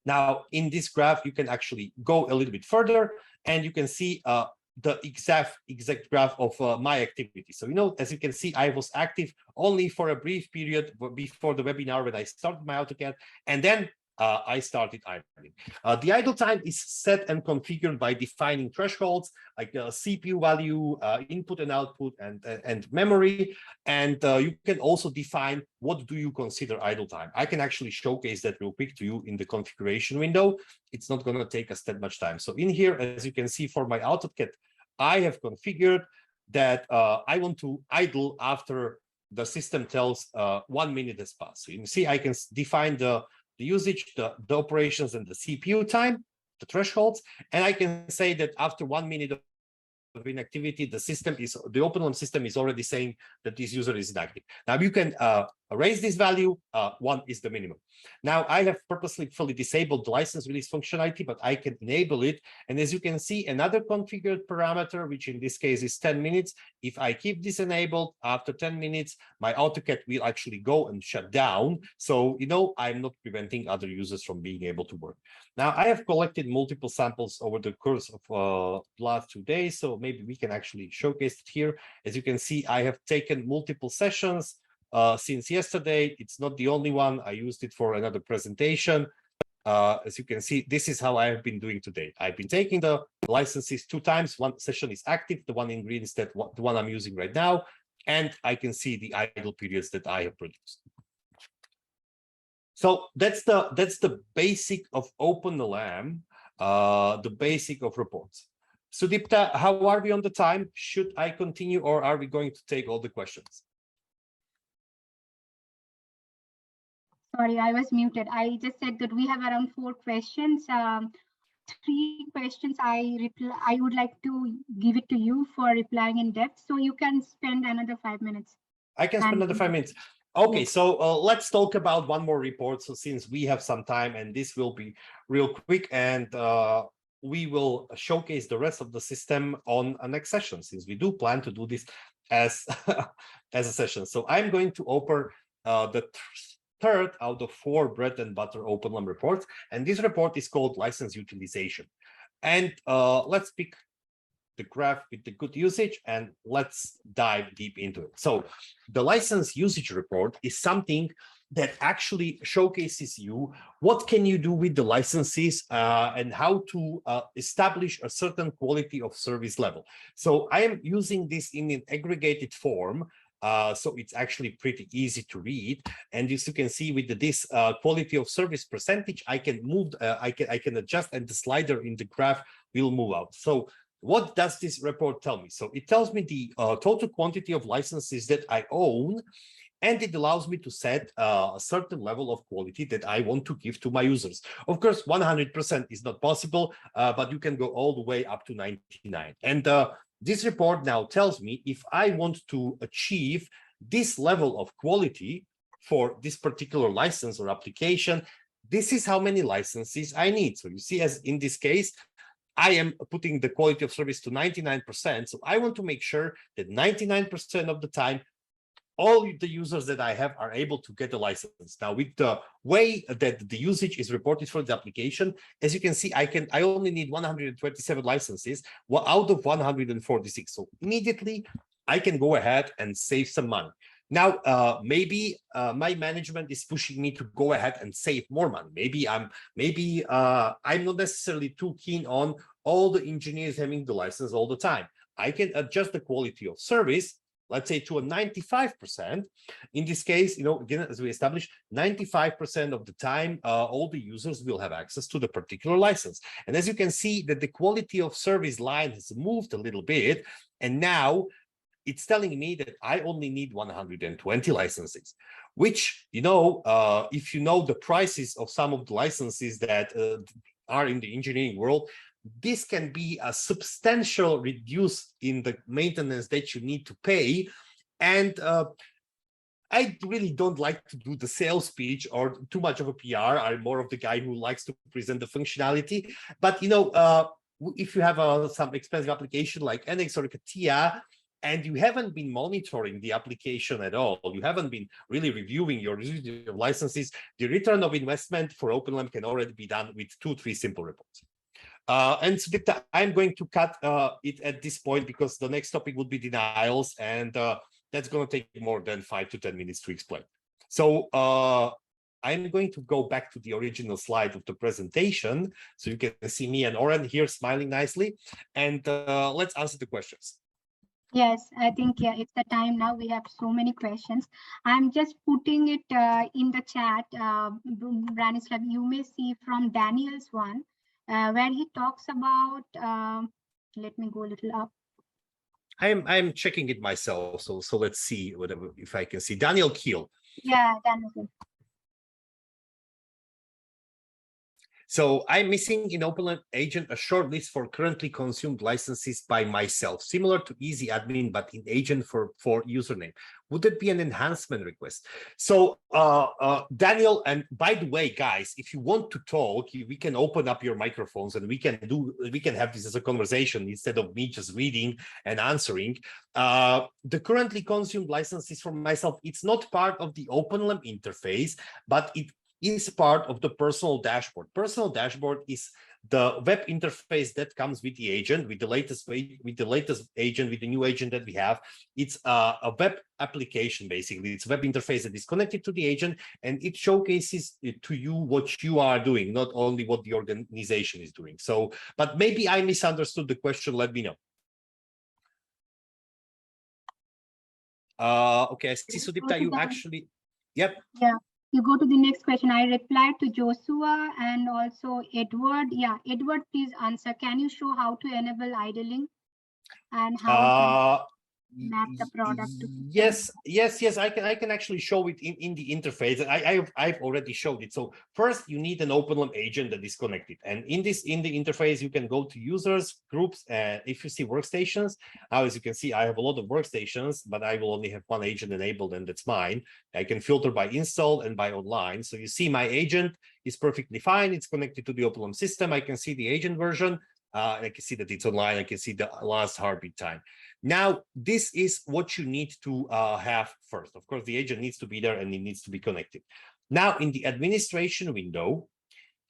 Now, in this graph, you can actually go a little bit further, and you can see the exact graph of my activity. So, as you can see, I was active only for a brief period before the webinar when I started my AutoCAD, and then I started idling. The idle time is set and configured by defining thresholds like CPU value, input and output, and memory. And you can also define what do you consider idle time. I can actually showcase that real quick to you in the configuration window. It's not going to take us that much time. So in here, as you can see for my AutoCAD, I have configured that I want to idle after the system tells 1 minute has passed. So you can see I can define the usage, the operations, and the CPU time, the thresholds, and I can say that after 1 minute of inactivity, the OpenLM system is already saying that this user is inactive. Now you can raise this value. 1 is the minimum. Now I have purposely fully disabled the license release functionality, but I can enable it. And as you can see, another configured parameter, which in this case is 10 minutes. If I keep this enabled, after 10 minutes, my AutoCAD will actually go and shut down. So, I'm not preventing other users from being able to work. Now I have collected multiple samples over the course of last 2 days. So maybe we can actually showcase it here. As you can see, I have taken multiple sessions. since yesterday. It's not the only one. I used it for another presentation. As you can see, this is how I have been doing today. I've been taking the licenses 2 times. One session is active. The one in green is the one I'm using right now. And I can see the idle periods that I have produced. So that's the basic of OpenLM, the basic of reports. Sudipta, how are we on the time? Should I continue, or are we going to take all the questions? Sorry, I was muted. I just said that we have around 4 questions. 3 questions I would like to give it to you for replying in depth, so you can spend another 5 minutes. I can spend another 5 minutes. Okay, yes. So let's talk about one more report. So since we have some time, and this will be real quick, and we will showcase the rest of the system on a next session, since we do plan to do this as as a session. So I'm going to open the third out of 4 bread and butter OpenLM reports, and this report is called license utilization. And let's pick the graph with the good usage, and let's dive deep into it. So the license usage report is something that actually showcases you what can you do with the licenses and how to establish a certain quality of service level. So I am using this in an aggregated form. So it's actually pretty easy to read, and as you can see with this quality of service percentage, I can move, I can adjust, and the slider in the graph will move out. So what does this report tell me? So it tells me the total quantity of licenses that I own, and it allows me to set a certain level of quality that I want to give to my users. Of course, 100% is not possible, but you can go all the way up to 99. And this report now tells me if I want to achieve this level of quality for this particular license or application, this is how many licenses I need. So you see, as in this case, I am putting the quality of service to 99%. So I want to make sure that 99% of the time, all the users that I have are able to get a license. Now, with the way that the usage is reported for the application, as you can see, I only need 127 licenses out of 146. So immediately I can go ahead and save some money. Now, maybe my management is pushing me to go ahead and save more money. Maybe I'm not necessarily too keen on all the engineers having the license all the time. I can adjust the quality of service, let's say, to a 95%. In this case, again, as we established, 95% of the time, all the users will have access to the particular license. And as you can see, that the quality of service line has moved a little bit, and now it's telling me that I only need 120 licenses, which, if you know the prices of some of the licenses that are in the engineering world, this can be a substantial reduce in the maintenance that you need to pay. And I really don't like to do the sales speech or too much of a PR. I'm more of the guy who likes to present the functionality. But, if you have some expensive application like NX or CATIA, and you haven't been monitoring the application at all, you haven't been really reviewing your licenses, the return of investment for OpenLM can already be done with 2-3 simple reports. And Sudipta, I'm going to cut it at this point because the next topic would be denials, and that's going to take more than 5 to 10 minutes to explain. So I'm going to go back to the original slide of the presentation, so you can see me and Oren here smiling nicely, and let's answer the questions. Yes, I think, it's the time now. We have so many questions. I'm just putting it in the chat. Branislav, you may see from Daniel's one, where he talks about, let me go a little up. I'm checking it myself, so let's see if I can see Daniel Kiel. Yeah, Daniel. So I'm missing in OpenLM agent a short list for currently consumed licenses by myself, similar to Easy Admin, but in agent for username. Would it be an enhancement request? So Daniel, and by the way, guys, if you want to talk, we can open up your microphones and we can have this as a conversation instead of me just reading and answering. The currently consumed licenses for myself, it's not part of the OpenLM interface, but it is part of the personal dashboard. Personal dashboard is The web interface that comes with the agent, with the latest agent, with the new agent that we have, it's a web application, basically. It's a web interface that is connected to the agent, and it showcases to you what you are doing, not only what the organization is doing. So, but maybe I misunderstood the question. Let me know. Okay, I see, Sudipta, you actually, yep. Yeah, you go to the next question. I replied to Joshua and also Edward. Yeah, Edward, please answer. Can you show how to enable idling and how map the product to yes, I can actually show it in the interface. I've already showed it. So first you need an OpenLM agent that is connected, and in the interface you can go to users, groups, and if you see workstations, now as you can see I have a lot of workstations, but I will only have one agent enabled, and that's mine. I can filter by install and by online. So you see my agent is perfectly fine. It's connected to the OpenLM system. I can see the agent version. I can see that it's online. I can see the last heartbeat time. Now, this is what you need to have first. Of course, the agent needs to be there and it needs to be connected. Now, in the administration window,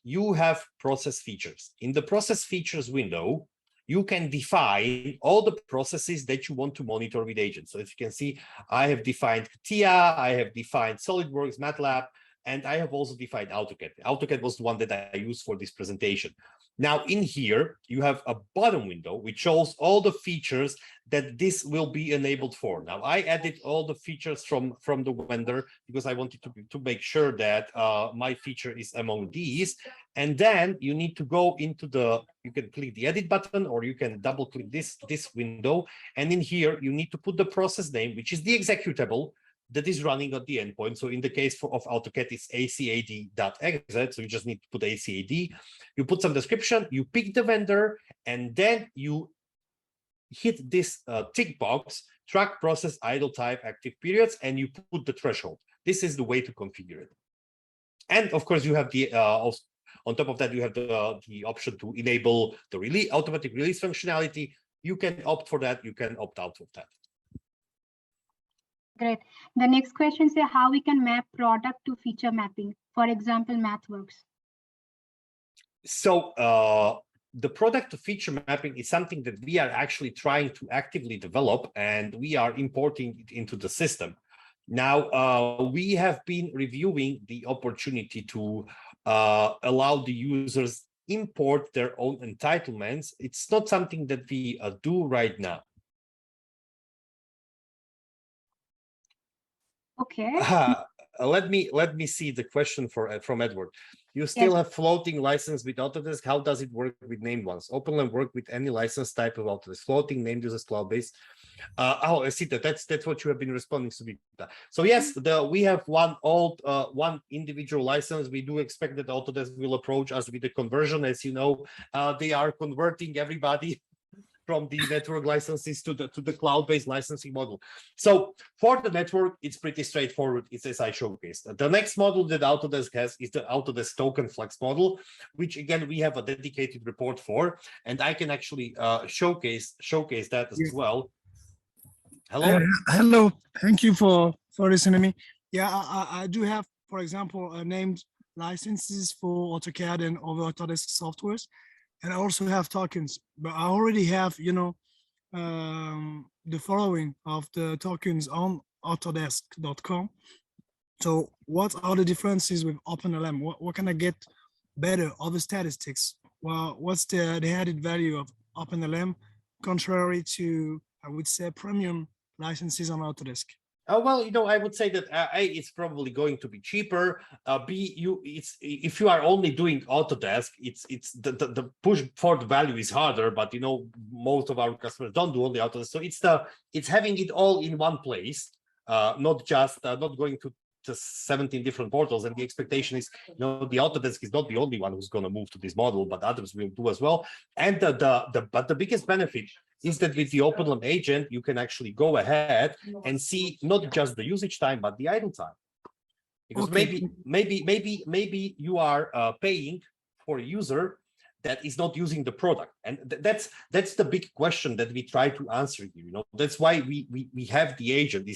you have process features. In the process features window, you can define all the processes that you want to monitor with agents. So as you can see, I have defined CATIA, I have defined SolidWorks, MATLAB, and I have also defined Autocad. Autocad was the one that I used for this presentation. Now in here, you have a bottom window which shows all the features that this will be enabled for. Now I added all the features from the vendor because I wanted to make sure that my feature is among these. And then you need to go into you can click the edit button, or you can double click this window. And in here, you need to put the process name, which is the executable that is running at the endpoint. So in the case of AutoCAD, it's acad.exec. So you just need to put acad. You put some description, you pick the vendor, and then you hit this tick box, track process idle time active periods, and you put the threshold. This is the way to configure it. And of course, you have the on top of that, you have the option to enable the automatic release functionality. You can opt for that. You can opt out of that. Great. The next question is how we can map product to feature mapping. For example, MathWorks. So the product to feature mapping is something that we are actually trying to actively develop, and we are importing it into the system. Now, we have been reviewing the opportunity to allow the users import their own entitlements. It's not something that we do right now. Okay. Let me see the question from Edward. You still have floating license with Autodesk. How does it work with named ones? OpenLM work with any license type of Autodesk, floating, named users, cloud-based. Oh, I see that. That's what you have been responding to. So yes, we have one individual license. We do expect that Autodesk will approach us with the conversion. As you know, they are converting everybody from the network licenses to the cloud-based licensing model. So for the network, it's pretty straightforward. It's as I showcased. The next model that Autodesk has is the Autodesk Token Flex model, which again we have a dedicated report for, and I can actually showcase that as well. Hello. Hello. Thank you for listening to me. Yeah, I do have, for example, named licenses for AutoCAD and other Autodesk softwares. And I also have tokens, but I already have, the following of the tokens on Autodesk.com. So what are the differences with OpenLM? What can I get better? Other statistics? Well, what's the added value of OpenLM contrary to, I would say, premium licenses on Autodesk? Well, I would say that A, it's probably going to be cheaper. B, if you are only doing Autodesk, it's the push for the value is harder. But most of our customers don't do only Autodesk, so it's having it all in one place, not just not going to 17 different portals. And the expectation is, the Autodesk is not the only one who's going to move to this model, but others will do as well. And but the biggest benefit is that with the OpenLM agent, you can actually go ahead and see not just the usage time, but the idle time. Because okay, maybe you are paying for a user that is not using the product, and that's the big question that we try to answer here. That's why we have the agent.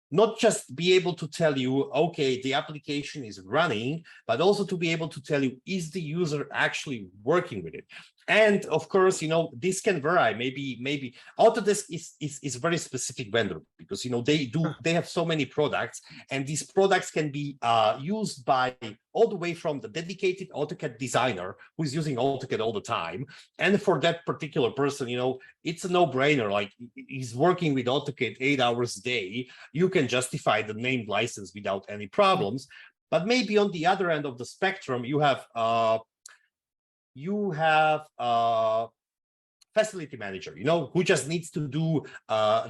not just be able to tell you, okay, the application is running, but also to be able to tell you, is the user actually working with it? And of course, this can vary. Maybe Autodesk is a very specific vendor, because they have so many products, and these products can be used by all the way from the dedicated AutoCAD designer who is using AutoCAD all the time, and for that particular person, it's a no-brainer. Like, he's working with AutoCAD 8 hours a day. You can justify the named license without any problems. But maybe on the other end of the spectrum, you have facility manager, who just needs to do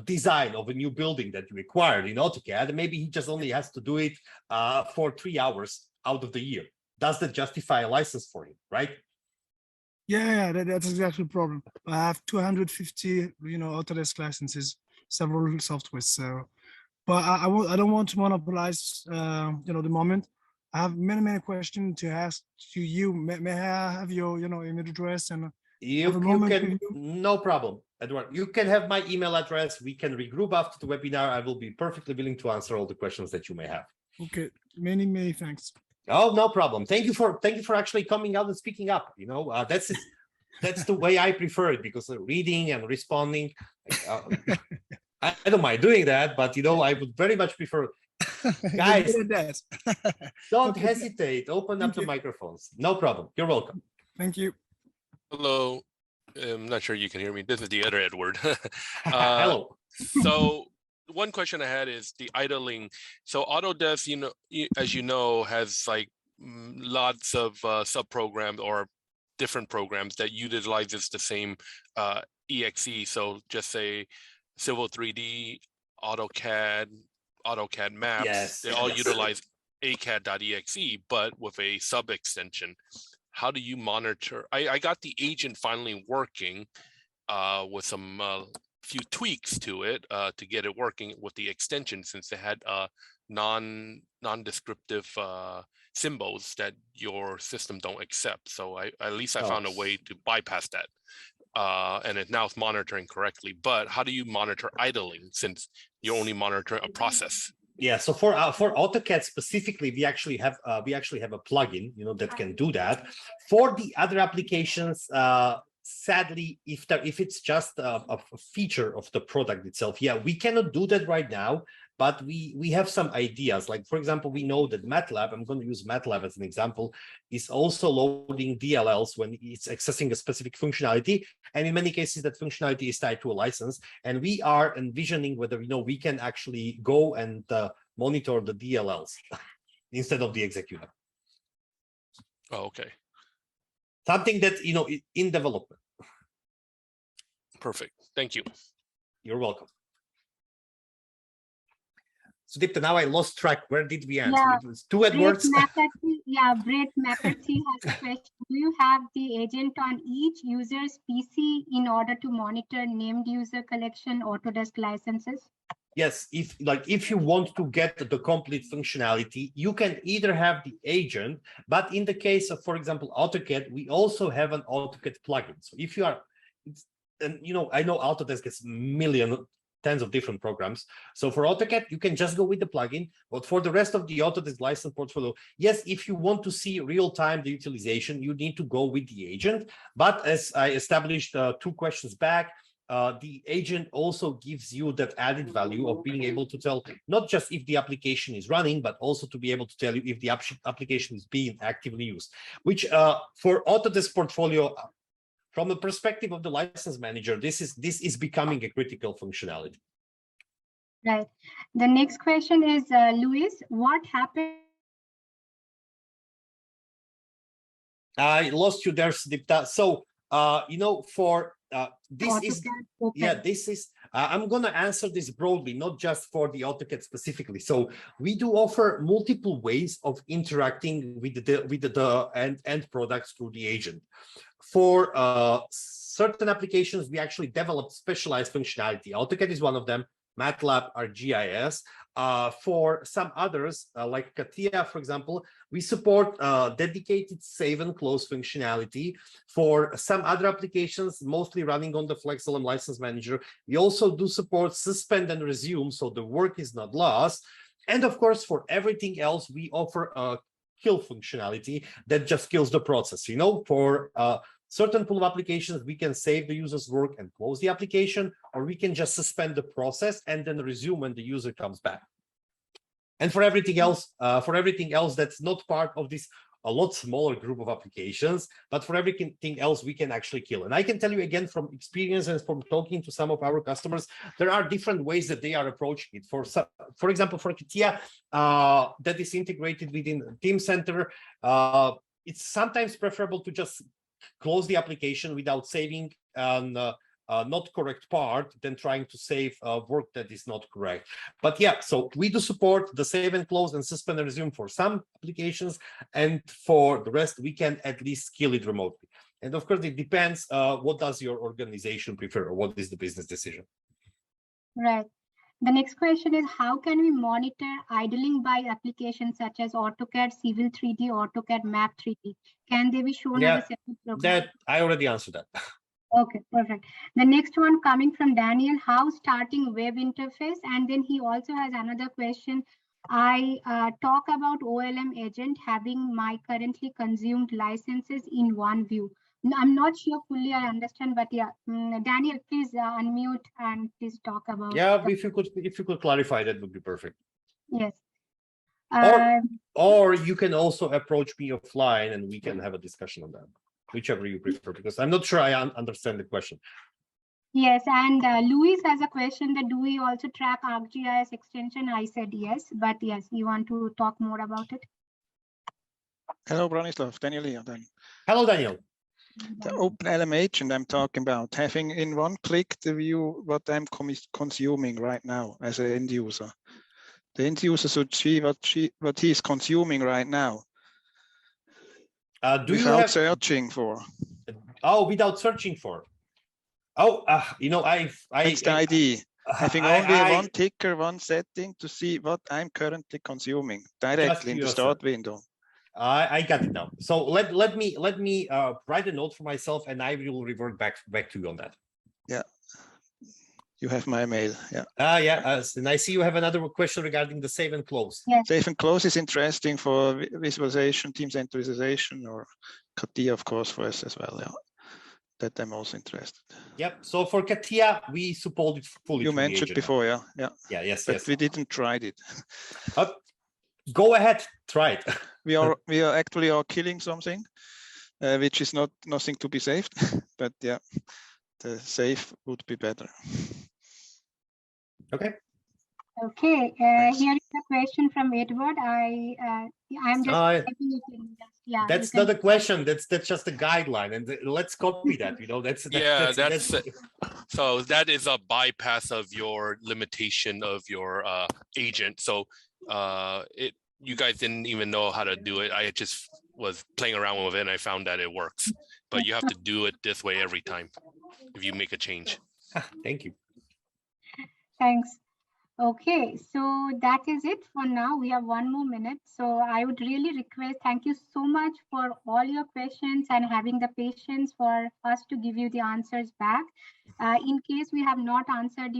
design of a new building that you acquired in AutoCAD. Maybe he just only has to do it for 3 hours out of the year. Does that justify a license for him, right? Yeah, that's exactly the problem. I have 250, Autodesk licenses, several softwares. So, but I don't want to monopolize, the moment. I have many questions to ask to you. May I have your, email address and you can, no problem, Edward. You can have my email address. We can regroup after the webinar. I will be perfectly willing to answer all the questions that you may have. Okay, many thanks. Oh, no problem. Thank you for actually coming out and speaking up. That's the way I prefer it, because reading and responding, I don't mind doing that, but I would very much prefer. Guys, don't hesitate. Open up the microphones. No problem. You're welcome. Thank you. Hello. I'm not sure you can hear me. This is the other Edward. Hello. So one question I had is the idling. So Autodesk, as you know, has like lots of sub-programs or different programs that utilizes the same EXE. So just say Civil 3D, AutoCAD Maps. Yes, they all utilize acad.exe, but with a sub extension. How do you monitor? I got the agent finally working with some few tweaks to it to get it working with the extension, since they had non-descriptive symbols that your system don't accept. So at least I found a way to bypass that. And now it's monitoring correctly. But how do you monitor idling, since you only monitor a process? Yeah, so for AutoCAD specifically, we actually have a plugin, that can do that. For the other applications, sadly, if it's just a feature of the product itself, yeah, we cannot do that right now. But we have some ideas. Like, for example, we know that MATLAB, I'm going to use MATLAB as an example, is also loading DLLs when it's accessing a specific functionality. And in many cases, that functionality is tied to a license. And we are envisioning whether, we can actually go and monitor the DLLs instead of the executor. Oh, okay. Something that, in development. Perfect. Thank you. You're welcome. So Dipta, now I lost track. Where did we end? Yeah. It was 2 Edwards. Brett McCarthy has a question. Do you have the agent on each user's PC in order to monitor named user collection Autodesk licenses? Yes, if you want to get the complete functionality, you can either have the agent, but in the case of, for example, AutoCAD, we also have an AutoCAD plugin. So if you are, and I know Autodesk has tens of different programs. So for AutoCAD, you can just go with the plugin. But for the rest of the Autodesk license portfolio, yes, if you want to see real-time the utilization, you need to go with the agent. But as I established 2 questions back, the agent also gives you that added value of being able to tell not just if the application is running, but also to be able to tell you if the application is being actively used, which for Autodesk portfolio, from the perspective of the license manager, this is becoming a critical functionality. Right. The next question is, Luis, what happened? I lost you there, Sudipta. So, for this is, yeah, this is, I'm going to answer this broadly, not just for the AutoCAD specifically. So we do offer multiple ways of interacting with the end products through the agent. For certain applications, we actually developed specialized functionality. AutoCAD is one of them. MATLAB, ArcGIS. For some others, like CATIA, for example, we support dedicated save and close functionality. For some other applications, mostly running on the FlexLM License Manager, we also do support suspend and resume, so the work is not lost. And of course, for everything else, we offer a kill functionality that just kills the process. You know, for certain pool of applications, we can save the user's work and close the application, or we can just suspend the process and then resume when the user comes back. And for everything else that's not part of this a lot smaller group of applications, but for everything else we can actually kill. And I can tell you again from experience and from talking to some of our customers, there are different ways that they are approaching it. For example, for CATIA, that is integrated within Teamcenter, it's sometimes preferable to just close the application without saving not correct part than trying to save work that is not correct. But yeah, so we do support the save and close and suspend and resume for some applications, and for the rest we can at least kill it remotely. And of course it depends what does your organization prefer, or what is the business decision. Right. The next question is, how can we monitor idling by applications such as Autocad, Civil 3D, Autocad, Map 3D? Can they be shown as a separate program? That I already answered that. Okay, perfect. The next one coming from Daniel, how starting web interface? And then he also has another question. I talk about OLM agent having my currently consumed licenses in one view. I'm not sure fully I understand, but yeah, Daniel, please unmute and please talk about. Yeah, if you could clarify, that would be perfect. Yes. Or you can also approach me offline and we can have a discussion on that, whichever you prefer, because I'm not sure I understand the question. Yes, and Luis has a question that do we also track ArcGIS extension? I said yes, but yes, you want to talk more about it? Hello, Bronislav, Daniel here. Hello, Daniel. The OpenLM agent I'm talking about, having in one click the view what I'm consuming right now as an end user. The end user should see what he's consuming right now. Without searching for. Oh, without searching for. Oh, you know, That's the idea. Having only one ticker, one setting to see what I'm currently consuming directly in the start window. I got it now. So let me write a note for myself, and I will revert back to you on that. Yeah, you have my mail. Yeah. Yeah. And I see you have another question regarding the save and close. Yes. Save and close is interesting for visualization, Teamcenter visualization, or CATIA, of course, for us as well. Yeah, that I'm also interested. Yep. So for CATIA, we support it fully. You mentioned before, yeah. Yes. But we didn't try it. Go ahead, try it. We are actually killing something, which is nothing to be saved. But yeah, the save would be better. Okay. Okay. Here is a question from Edward. I'm just typing it in. Yeah. That's not a question. That's just a guideline, and let's copy that. You know, that's so that is a bypass of your limitation of your agent. So you guys didn't even know how to do it. I just was playing around with it and I found that it works, but you have to do it this way every time if you make a change. Thank you. Thanks. Okay, so that is it for now. We have 1 more minute. So I would really request, thank you so much for all your questions and having the patience for us to give you the answers back. In case we have not answered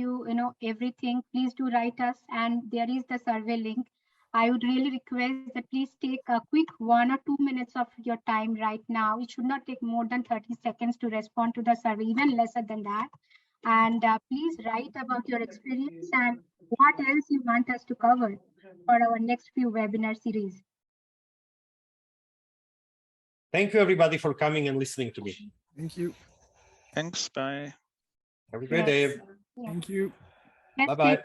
everything, please do write us, and there is the survey link. I would really request that please take a quick 1 or 2 minutes of your time right now. It should not take more than 30 seconds to respond to the survey, even lesser than that. And please write about your experience and what else you want us to cover for our next few webinar series. Thank you, everybody, for coming and listening to me. Thank you. Thanks. Bye. Have a great day. Thank you. Bye-bye.